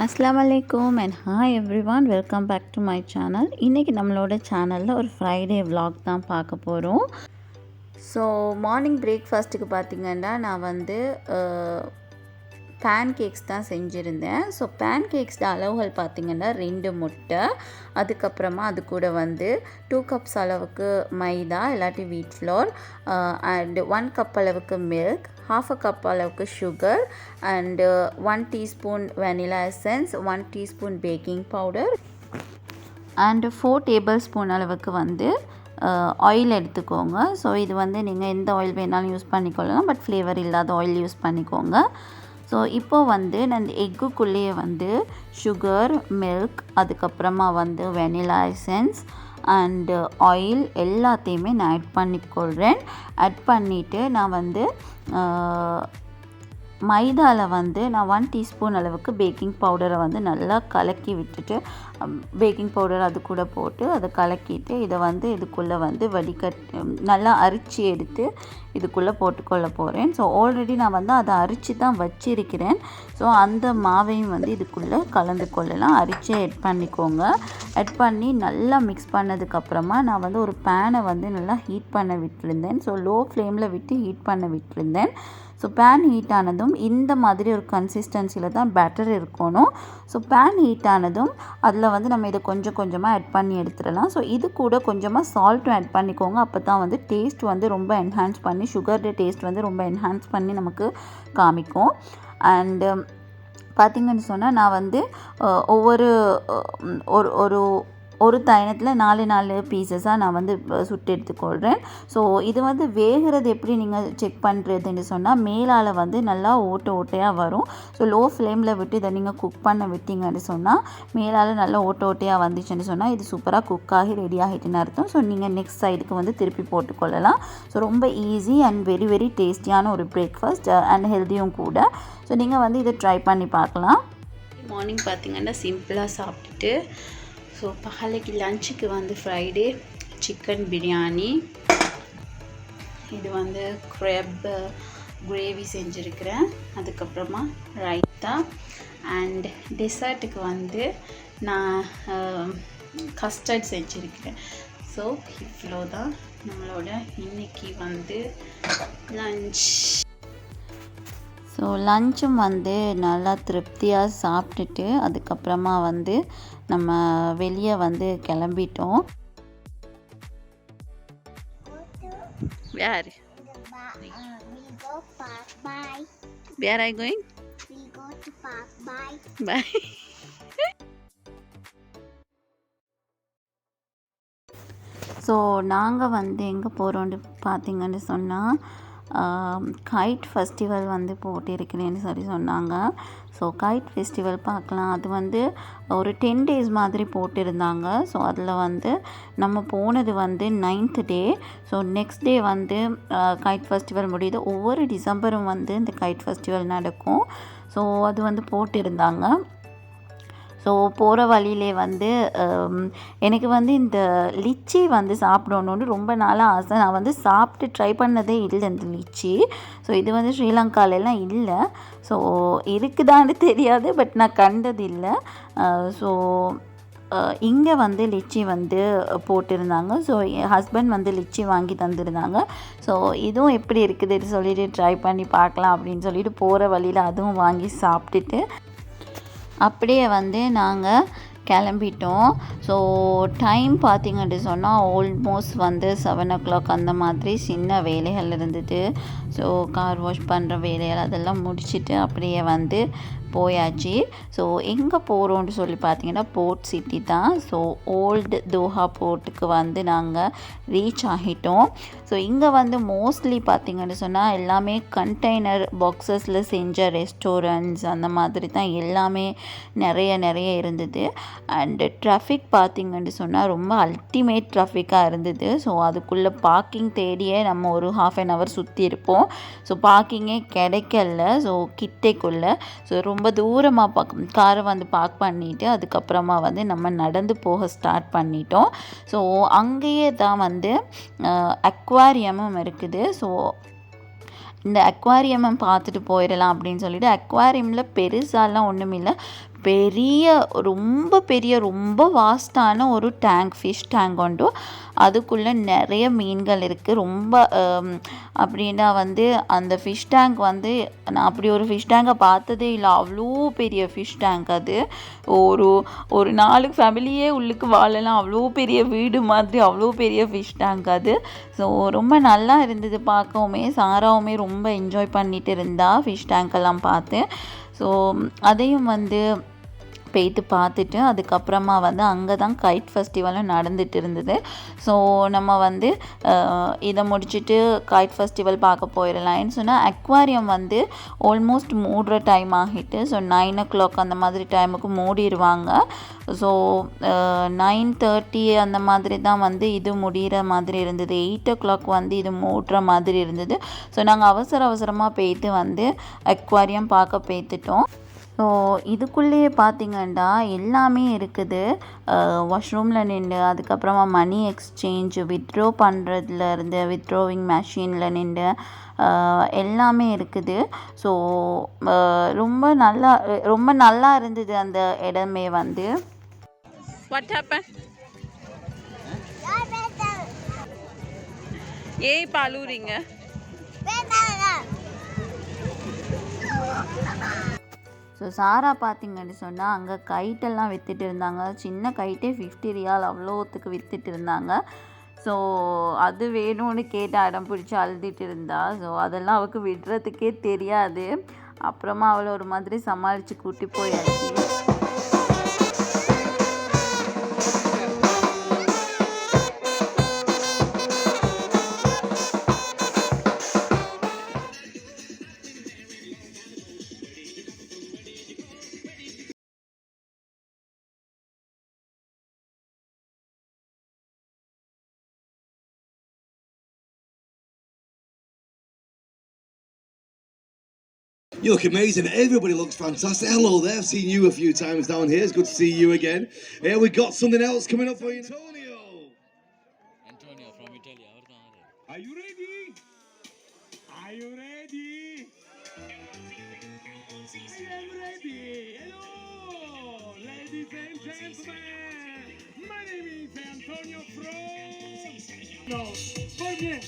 அஸ்ஸலாமு அலைக்கும் and hi everyone, welcome back to my channel. இன்றைக்கி நம்மளோட சேனலில் ஒரு ஃப்ரைடே vlog தான் பார்க்க போகிறோம். ஸோ மார்னிங் பிரேக்ஃபாஸ்ட்டுக்கு பார்த்திங்கன்னா நான் வந்து பேன் கேக்ஸ் தான் செஞ்சுருந்தேன். ஸோ பேன் கேக்ஸோட அளவுகள் பார்த்திங்கன்னா 2 முட்டை, அதுக்கப்புறமா அது கூட வந்து 2 கப்ஸ் அளவுக்கு மைதா இல்லாட்டி வீட் ஃப்ளோர், அண்ட் 1 கப் அளவுக்கு மில்க், half a cup அளவுக்கு sugar, and 1 teaspoon vanilla essence, 1 teaspoon baking powder, and 4 tablespoon அளவுக்கு வந்து ஆயில் எடுத்துக்கோங்க. ஸோ இது வந்து நீங்கள் எந்த ஆயில் வேணாலும் யூஸ் பண்ணிக்கொள்ளலாம், பட் ஃப்ளேவர் இல்லாத ஆயில் யூஸ் பண்ணிக்கோங்க. ஸோ இப்போது வந்து நான் இந்த எக்குக்குள்ளேயே வந்து சுகர், மில்க், அதுக்கப்புறமா வந்து வெனிலா எசன்ஸ் அண்டு ஆயில் எல்லாத்தையுமே நான் ஆட் பண்ணிக்கொள்கிறேன். ஆட் பண்ணிவிட்டு நான் வந்து மைதாவில் வந்து நான் 1 டீஸ்பூன் அளவுக்கு பேக்கிங் பவுடரை வந்து நல்லா கலக்கி விட்டுட்டு, பேக்கிங் பவுடர் அது கூட போட்டு அதை கலக்கிட்டு இதை வந்து இதுக்குள்ளே வந்து நல்லா அரிச்சு எடுத்து இதுக்குள்ளே போட்டுக்கொள்ள போகிறேன். ஸோ ஆல்ரெடி நான் வந்து அதை அரிச்சு தான் வச்சிருக்கிறேன். ஸோ அந்த மாவையும் வந்து இதுக்குள்ளே கலந்து கொள்ளலாம். அரிச்சே ஆட் பண்ணிக்கோங்க. ஆட் பண்ணி நல்லா மிக்ஸ் பண்ணதுக்கப்புறமா நான் வந்து ஒரு பேனை வந்து நல்லா ஹீட் பண்ண விட்டுருந்தேன். ஸோ லோ ஃப்ளேமில் விட்டு ஹீட் பண்ண விட்டுருந்தேன். ஸோ பேன் ஹீட் ஆனதும் இந்த மாதிரி ஒரு கன்சிஸ்டன்சியில் தான் பேட்டர் இருக்கணும். ஸோ பேன் ஹீட் ஆனதும் அதில் வந்து நம்ம இதை கொஞ்சம் கொஞ்சமாக ஆட் பண்ணி எடுத்துடலாம். ஸோ இது கூட கொஞ்சமாக சால்ட்டும் ஆட் பண்ணிக்கோங்க. அப்போ தான் வந்து டேஸ்ட் வந்து ரொம்ப என்ஹான்ஸ் பண்ணி, சுகரோட டேஸ்ட் வந்து ரொம்ப என்ஹான்ஸ் பண்ணி நமக்கு காமிக்கும். அண்டு பார்த்திங்கன்னு சொன்னால் நான் வந்து ஒவ்வொரு ஒரு தைனத்தில் 4 பீசஸாக நான் வந்து சுட்டு எடுத்துக்கொள்கிறேன். ஸோ இது வந்து வேகிறது எப்படி நீங்கள் செக் பண்ணுறதுன்னு சொன்னால், மேலால் வந்து நல்லா ஓட்டையாக வரும். ஸோ லோ ஃப்ளேமில் விட்டு இதை நீங்கள் குக் பண்ண விட்டீங்கன்னு சொன்னால், மேலால் நல்லா ஓட்டையாக வந்துச்சுன்னு சொன்னால் இது சூப்பராக குக் ஆகி ரெடி ஆகிட்டுன்னு அர்த்தம். ஸோ நீங்கள் நெக்ஸ்ட் சைடுக்கு வந்து திருப்பி போட்டுக்கொள்ளலாம். ஸோ ரொம்ப ஈஸி அண்ட் வெரி வெரி டேஸ்டியான ஒரு பிரேக்ஃபாஸ்ட் அண்ட் ஹெல்த்தியும் கூட. ஸோ நீங்கள் வந்து இதை ட்ரை பண்ணி பார்க்கலாம். மார்னிங் பார்த்திங்கன்னா சிம்பிளாக சாப்பிட்டுட்டு, ஸோ பகலைக்கு லஞ்சுக்கு வந்து ஃப்ரைடே சிக்கன் பிரியாணி, இது வந்து க்ரெப் கிரேவி செஞ்சுருக்கிறேன், அதுக்கப்புறமா ரைத்தா, அண்ட் டெசர்ட்டுக்கு வந்து நான் கஸ்டர்ட் செஞ்சுருக்கிறேன். ஸோ இவ்வளோ தான் நம்மளோட இன்றைக்கி வந்து லஞ்ச். ஸோ லஞ்சும் வந்து நல்லா திருப்தியாக சாப்பிட்டுட்டு அதுக்கப்புறமா வந்து நம்ம வெளியே வந்து கிளம்பிட்டோம். Where? We go park. Bye. Where are you going? We go to park. Bye. Bye. So நாங்கள் வந்து எங்கே போகிறோன்னு பார்த்திங்கன்னு சொன்னால், கைட் ஃபெஸ்டிவல் வந்து போட்டிருக்கிறேன்னு சொன்னாங்க. ஸோ கைட் ஃபெஸ்டிவல் பார்க்கலாம். அது வந்து ஒரு 10 days மாதிரி போட்டிருந்தாங்க. ஸோ அதில் வந்து நம்ம போனது வந்து 9th day. So next day வந்து கைட் ஃபெஸ்டிவல் முடியுது. ஒவ்வொரு டிசம்பரும் வந்து இந்த கைட் ஃபெஸ்டிவல் நடக்கும். ஸோ அது வந்து போட்டிருந்தாங்க. ஸோ போகிற வழியிலே வந்து எனக்கு வந்து இந்த லிச்சி வந்து சாப்பிடணுன்னு ரொம்ப நாளாக ஆசை. நான் வந்து சாப்பிட்டு ட்ரை பண்ணதே இல்லை இந்த லிச்சி. ஸோ இது வந்து ஸ்ரீலங்காலெல்லாம் இல்லை. ஸோ இருக்குதான்னு தெரியாது, பட் நான் கண்டது இல்லை. ஸோ இங்கே வந்து லிச்சி வந்து போட்டிருந்தாங்க. ஸோ என் ஹஸ்பண்ட் வந்து லிச்சி வாங்கி தந்துருந்தாங்க. ஸோ இதுவும் எப்படி இருக்குதுன்னு சொல்லிட்டு ட்ரை பண்ணி பார்க்கலாம் அப்படின்னு சொல்லிட்டு போகிற வழியில் அதுவும் வாங்கி சாப்பிட்டுட்டு அப்படியே வந்து நாங்கள் கிளம்பிட்டோம். ஸோ டைம் பார்த்திங்கன்னு சொன்னால் ஆல்மோஸ்ட் வந்து 7 o'clock அந்த மாதிரி சின்ன வேலைகள் இருந்தது. ஸோ கார் வாஷ் பண்ணுற வேலைகள் அதெல்லாம் முடிச்சுட்டு அப்படியே வந்து போயாச்சு. ஸோ எங்கே போகிறோன்னு சொல்லி பார்த்தீங்கன்னா போர்ட் சிட்டி தான். ஸோ ஓல்டு தோஹா போர்ட்டுக்கு வந்து நாங்கள் ரீச் ஆகிட்டோம். ஸோ இங்கே வந்து மோஸ்ட்லி பார்த்திங்கன்னு சொன்னால் எல்லாமே கண்டெய்னர் பாக்ஸஸில் செஞ்ச ரெஸ்டாரண்ட்ஸ் அந்த மாதிரி தான் எல்லாமே நிறைய இருந்தது. அண்டு ட்ராஃபிக் பார்த்திங்கன்னு சொன்னால் ரொம்ப அல்டிமேட் ட்ராஃபிக்காக இருந்தது. ஸோ அதுக்குள்ளே பார்க்கிங் தேடியே நம்ம ஒரு ½ an hour சுற்றி இருப்போம். ஸோ பார்க்கிங்கே கிடைக்கல. ஸோ கிட்டேக்குள்ளே ஸோ ரொம்ப தூரமாக காரை வந்து பார்க் பண்ணிவிட்டு அதுக்கப்புறமா வந்து நம்ம நடந்து போக ஸ்டார்ட் பண்ணிட்டோம். ஸோ அங்கேயே தான் வந்து அக்வாரியமும் இருக்குது. ஸோ இந்த அக்வாரியமை பார்த்துட்டு போயிடலாம் அப்படின்னு சொல்லிட்டு, அக்வாரியமில் பெருசாலாம் ஒன்றும் இல்லை, பெரிய ரொம்ப பெரிய ரொம்ப வாஸ்டான ஒரு டேங்க், ஃபிஷ் டேங்க் உண்டு. அதுக்குள்ளே நிறைய மீன்கள் இருக்குது. ரொம்ப அப்படின்னா வந்து அந்த ஃபிஷ் டேங்க் வந்து நான் அப்படி ஒரு ஃபிஷ் டேங்கை பார்த்ததே இல்லை. அவ்வளோ பெரிய ஃபிஷ் டேங்க் அது. ஒரு ஒரு 4 ஃபேமிலியே உள்ளுக்கு வாழலாம், அவ்வளோ பெரிய வீடு மாதிரி அவ்வளோ பெரிய ஃபிஷ் டேங்க் அது. ஸோ ரொம்ப நல்லா இருந்தது பார்க்கவுமே. சாராவுமே ரொம்ப என்ஜாய் பண்ணிட்டு இருந்தா ஃபிஷ் டேங்க்கெல்லாம் பார்த்து. ஸோ அதையும் வந்து போய்த்து பார்த்துட்டு அதுக்கப்புறமா வந்து அங்கே தான் கைட் ஃபெஸ்டிவலும் நடந்துட்டு இருந்தது. ஸோ நம்ம வந்து இதை முடிச்சுட்டு கைட் ஃபெஸ்டிவல் பார்க்க போயிடலாம். ஏன்னு சொன்னால் அக்வாரியம் வந்து ஆல்மோஸ்ட் மூடுற டைம் ஆகிட்டு. ஸோ 9 o'clock அந்த மாதிரி டைமுக்கு மூடிடுவாங்க. ஸோ 9:30 அந்த மாதிரி தான் வந்து இது முடிகிற மாதிரி இருந்தது. 8 o'clock வந்து இது மூடுற மாதிரி இருந்தது. ஸோ நாங்கள் அவசரமாக போய்த்து வந்து அக்வாரியம் பார்க்க போய்த்துட்டோம். ஸோ இதுக்குள்ளேயே பார்த்திங்கன்னா எல்லாமே இருக்குது. வாஷ்ரூமில் நின்று, அதுக்கப்புறமா மணி எக்ஸ்சேஞ்ச், வித்ட்ரா பண்ணுறதுலேருந்து வித்ட்ரோவிங் மெஷினில் நின்று எல்லாமே இருக்குது. ஸோ ரொம்ப நல்லா இருந்தது அந்த இடமே வந்து. ஏன் பாலூரிங்க? ஸோ சாரா பார்த்திங்கன்னு சொன்னால் அங்கே கைட்டெல்லாம் விற்றுட்டு இருந்தாங்க. சின்ன கைட்டே 50 ரியால் அவ்வளோத்துக்கு விற்றுட்டு இருந்தாங்க. ஸோ அது வேணும்னு கேட்டு அடம் பிடிச்சி அழுதுட்டு இருந்தா. ஸோ அதெல்லாம் அவளுக்கு விடுறதுக்கே தெரியாது. அப்புறமா அவளை ஒரு மாதிரி சமாளித்து கூட்டி போயாச்சு. You look amazing. Everybody looks fantastic. Hello there. I've seen you a few times down here. It's good to see you again. Here we got something else coming up for you. Antonio from Italy. Are you ready? Are you ready? I am ready. Hello, ladies and gentlemen. My name is Antonio from... No, forget.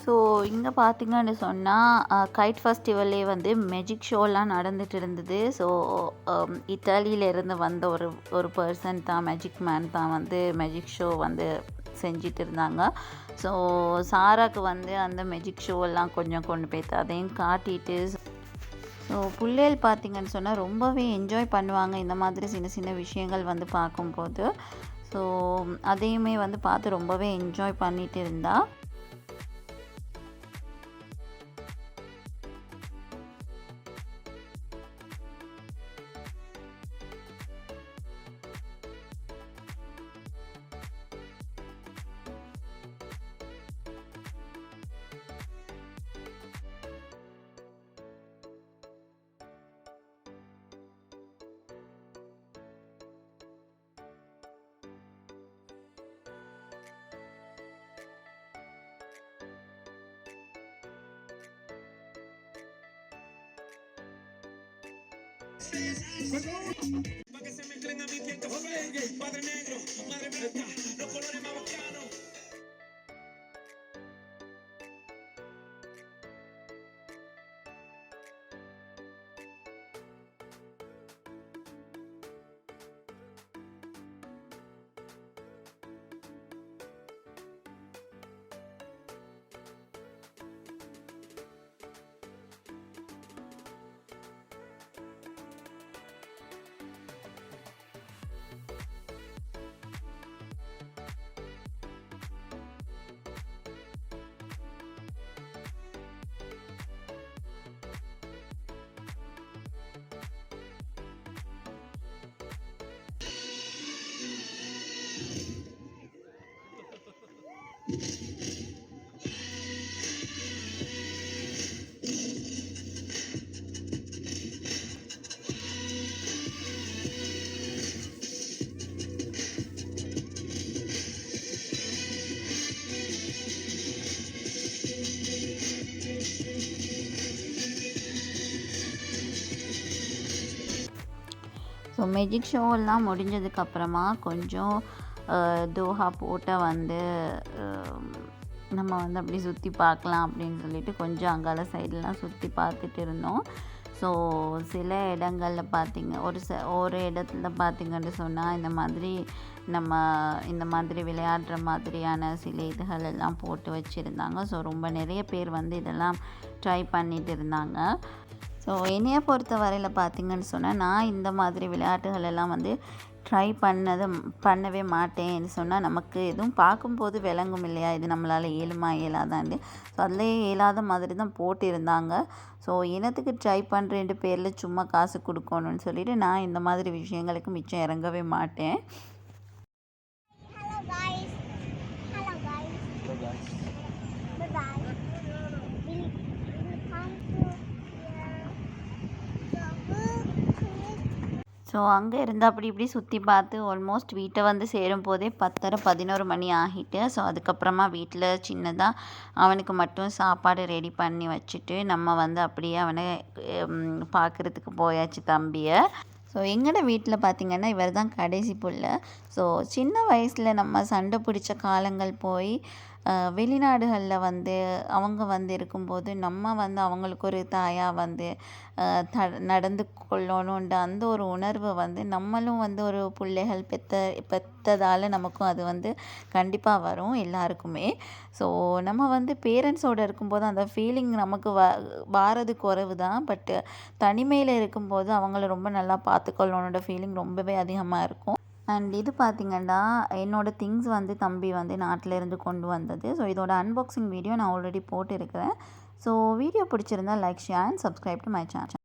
So இங்கே பார்த்திங்கன்னு சொன்னால் guide ஃபெஸ்டிவல்லே வந்து magic ஷோலாம் நடந்துகிட்டு இருந்தது. So இத்தாலியிலேருந்து வந்த ஒரு person தான், magic man தான் வந்து மேஜிக் ஷோ வந்து செஞ்சிட்டு இருந்தாங்க. ஸோ சாராக்கு வந்து அந்த மேஜிக் ஷோவெல்லாம் கொஞ்சம் கொண்டு போய்த்து அதையும் காட்டிட்டு. ஸோ பிள்ளைகள் பார்த்திங்கன்னு சொன்னால் ரொம்பவே என்ஜாய் பண்ணுவாங்க இந்த மாதிரி சின்ன விஷயங்கள் வந்து பார்க்கும்போது. ஸோ அதையுமே வந்து பார்த்து ரொம்பவே என்ஜாய் பண்ணிட்டு இருந்தா. Pa' que se mezclen a mi piel que juegue, padre negro, madre blanca, los colores más bacanos. Magic ஷோவெல்லாம் முடிஞ்சதுக்கப்புறமா கொஞ்சம் தோஹா போட்டை வந்து நம்ம வந்து அப்படி சுற்றி பார்க்கலாம் அப்படின்னு சொல்லிட்டு கொஞ்சம் அங்கால சைடெலாம் சுற்றி பார்த்துட்டு இருந்தோம். ஸோ சில இடங்களில் பார்த்திங்க ஒரு இடத்துல பார்த்திங்கன்னு சொன்னால் இந்த மாதிரி விளையாடுற மாதிரியான சில இதுகள் எல்லாம் போட்டு வச்சுருந்தாங்க. ஸோ ரொம்ப நிறைய பேர் வந்து இதெல்லாம் ட்ரை பண்ணிட்டு இருந்தாங்க. ஸோ என்னையை பொறுத்த வரையில் பார்த்திங்கன்னு சொன்னால் நான் இந்த மாதிரி விளையாட்டுகள் எல்லாம் வந்து ட்ரை பண்ணவே மாட்டேன்னு சொன்னால் நமக்கு எதுவும் பார்க்கும்போது விளங்கும் இல்லையா, இது நம்மளால் இயலுமா இயலாதான்னு. ஸோ அதிலே இயலாத மாதிரி தான் போட்டிருந்தாங்க. ஸோ இனத்துக்கு ட்ரை பண்ணுறேன்ட்டு பேரில் சும்மா காசு கொடுக்கணும்னு சொல்லிட்டு நான் இந்த மாதிரி விஷயங்களுக்கு மிச்சம் இறங்கவே மாட்டேன். Hello guys. Hello guys. Bye bye. We'll come to so அங்கே இருந்து அப்படி இப்படி சுற்றி பார்த்து ஆல்மோஸ்ட் வீட்டை வந்து சேரும் போதே 10:30-11 மணி ஆகிட்டு. ஸோ அதுக்கப்புறமா வீட்டில் சின்னதாக அவனுக்கு மட்டும் சாப்பாடு ரெடி பண்ணி வச்சுட்டு நம்ம வந்து அப்படியே அவனை பார்க்குறதுக்கு போயாச்சு தம்பியை. ஸோ எங்களோட வீட்டில் பார்த்திங்கன்னா இவர் தான் கடைசி புள்ள. ஸோ சின்ன வயசில் நம்ம சண்டை பிடிச்ச காலங்கள் போய் வெளிநாடுகளில் வந்து அவங்க வந்து இருக்கும்போது நம்ம வந்து அவங்களுக்கு ஒரு தாயாக வந்து நடந்து கொள்ளணுன்ற அந்த ஒரு உணர்வு வந்து நம்மளும் வந்து ஒரு பிள்ளைகள் பெற்றதால் நமக்கும் அது வந்து கண்டிப்பாக வரும் எல்லாருக்குமே. ஸோ நம்ம வந்து பேரண்ட்ஸோடு இருக்கும்போது அந்த ஃபீலிங் நமக்கு வாரது குறைவு தான். பட்டு தனிமையில் இருக்கும்போது அவங்கள ரொம்ப நல்லா பார்த்துக்கொள்ளணுன்ற ஃபீலிங் ரொம்பவே அதிகமாக இருக்கும். அண்ட் இது பார்த்திங்கன்னா என்னோடய திங்ஸ் வந்து தம்பி வந்து நாட்டிலேருந்து கொண்டு வந்தது. ஸோ இதோட அன்பாக்சிங் வீடியோ நான் ஆல்ரெடி போட்டிருக்கிறேன். ஸோ வீடியோ பிடிச்சிருந்தா like, share and subscribe to my channel.